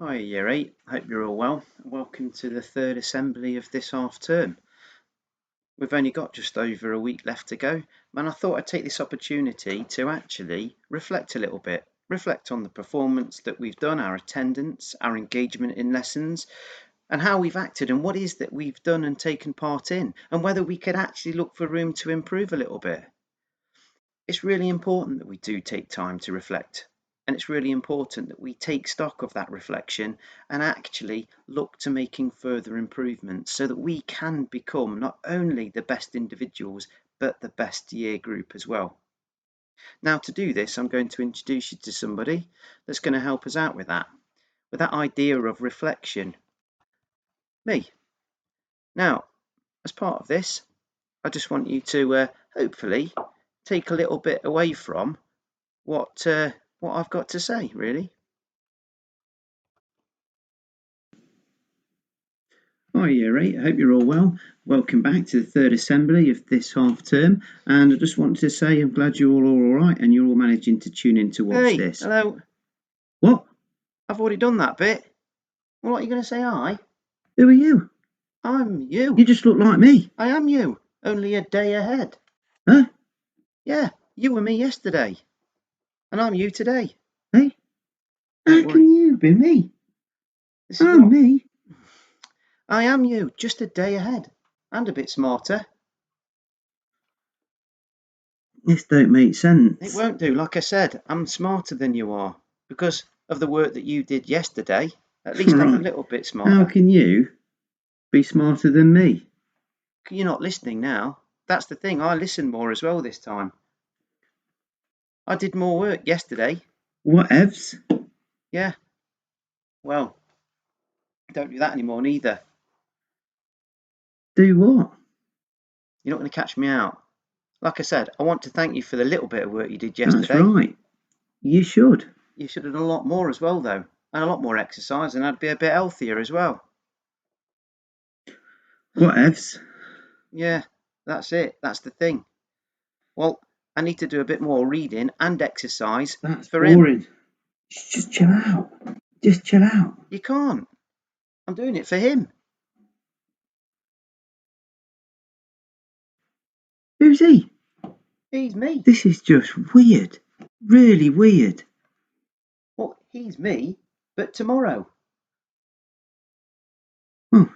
Hi Year 8, hope you're all well. Welcome to the third assembly of this half term. We've only got just over a week left to go, and I thought I'd take this opportunity to actually reflect a little bit. Reflect on the performance that we've done, our attendance, our engagement in lessons, and how we've acted and what is that we've done and taken part in, and whether we could actually look for room to improve a little bit. It's really important that we do take time to reflect. And it's really important that we take stock of that reflection and actually look to making further improvements so that we can become not only the best individuals, but the best year group as well. Now, to do this, I'm going to introduce you to somebody that's going to help us out with that idea of reflection. Me. Now, as part of this, I just want you to hopefully take a little bit away from what I've got to say, really. Hi Year 8, I hope you're all well. Welcome back to the third assembly of this half term, and I just wanted to say I'm glad you're all right and you're all managing to tune in to watch this. Hello. What? I've already done that bit. Well, what are you going to say, hi? Who are you? I'm you. You just look like me. I am you, only a day ahead. Huh? Yeah, you were me yesterday, and I'm you today. Hey? How can you be me? I'm me. I am you, just a day ahead, and a bit smarter. This don't make sense. It won't do. Like I said, I'm smarter than you are because of the work that you did yesterday. At least I'm a little bit smarter. How can you be smarter than me? You're not listening now. That's the thing. I listened more as well this time. I did more work yesterday. Whatevs? Yeah. Well, don't do that anymore neither. Do what? You're not going to catch me out. Like I said, I want to thank you for the little bit of work you did yesterday. That's right. You should. You should have done a lot more as well, though, and a lot more exercise, and I'd be a bit healthier as well. Whatevs? Yeah, that's it. That's the thing. Well, I need to do a bit more reading and exercise. That's for boring. Him. Just chill out. Just chill out. You can't. I'm doing it for him. Who's he? He's me. This is just weird. Really weird. Well, he's me, but tomorrow. Oh,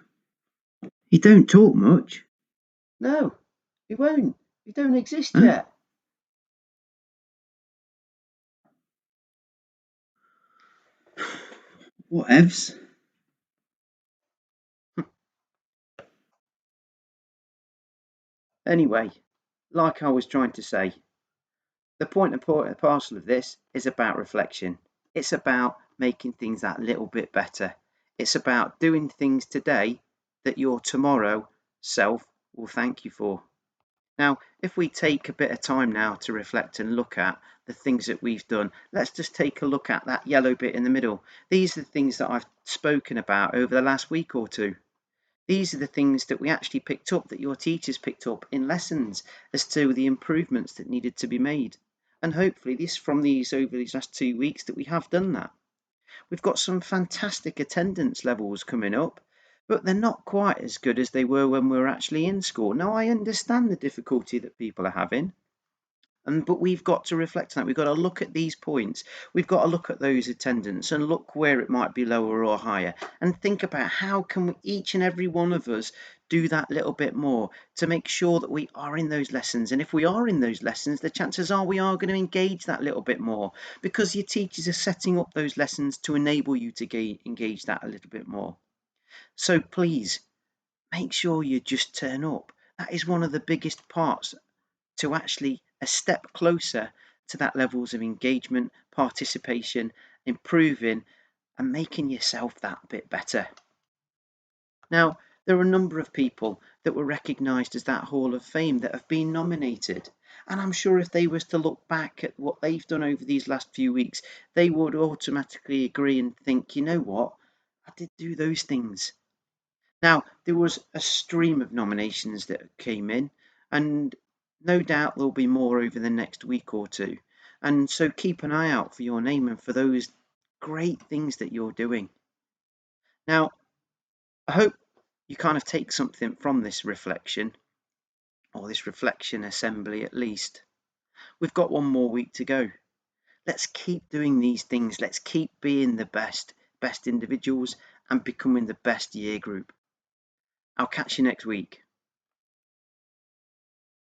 he don't talk much. No, he won't. He don't exist yet. Whatevs? Anyway, like I was trying to say, the point and parcel of this is about reflection. It's about making things that little bit better. It's about doing things today that your tomorrow self will thank you for. Now, if we take a bit of time now to reflect and look at the things that we've done, let's just take a look at that yellow bit in the middle. These are the things that I've spoken about over the last week or two. These are the things that we actually picked up, that your teachers picked up in lessons as to the improvements that needed to be made. And hopefully over these last 2 weeks that we have done that. We've got some fantastic attendance levels coming up, but they're not quite as good as they were when we were actually in school. Now, I understand the difficulty that people are having, but we've got to reflect on that. We've got to look at these points. We've got to look at those attendance and look where it might be lower or higher and think about how can each and every one of us do that little bit more to make sure that we are in those lessons. And if we are in those lessons, the chances are we are going to engage that little bit more because your teachers are setting up those lessons to enable you to engage that a little bit more. So please make sure you just turn up. That is one of the biggest parts to actually a step closer to that levels of engagement, participation, improving and making yourself that bit better. Now, there are a number of people that were recognised as that Hall of Fame that have been nominated. And I'm sure if they was to look back at what they've done over these last few weeks, they would automatically agree and think, you know what, I did do those things. Now, there was a stream of nominations that came in, and no doubt there'll be more over the next week or two. And so keep an eye out for your name and for those great things that you're doing. Now, I hope you kind of take something from this reflection, or this reflection assembly at least. We've got one more week to go. Let's keep doing these things. Let's keep being the best individuals and becoming the best year group. I'll catch you next week.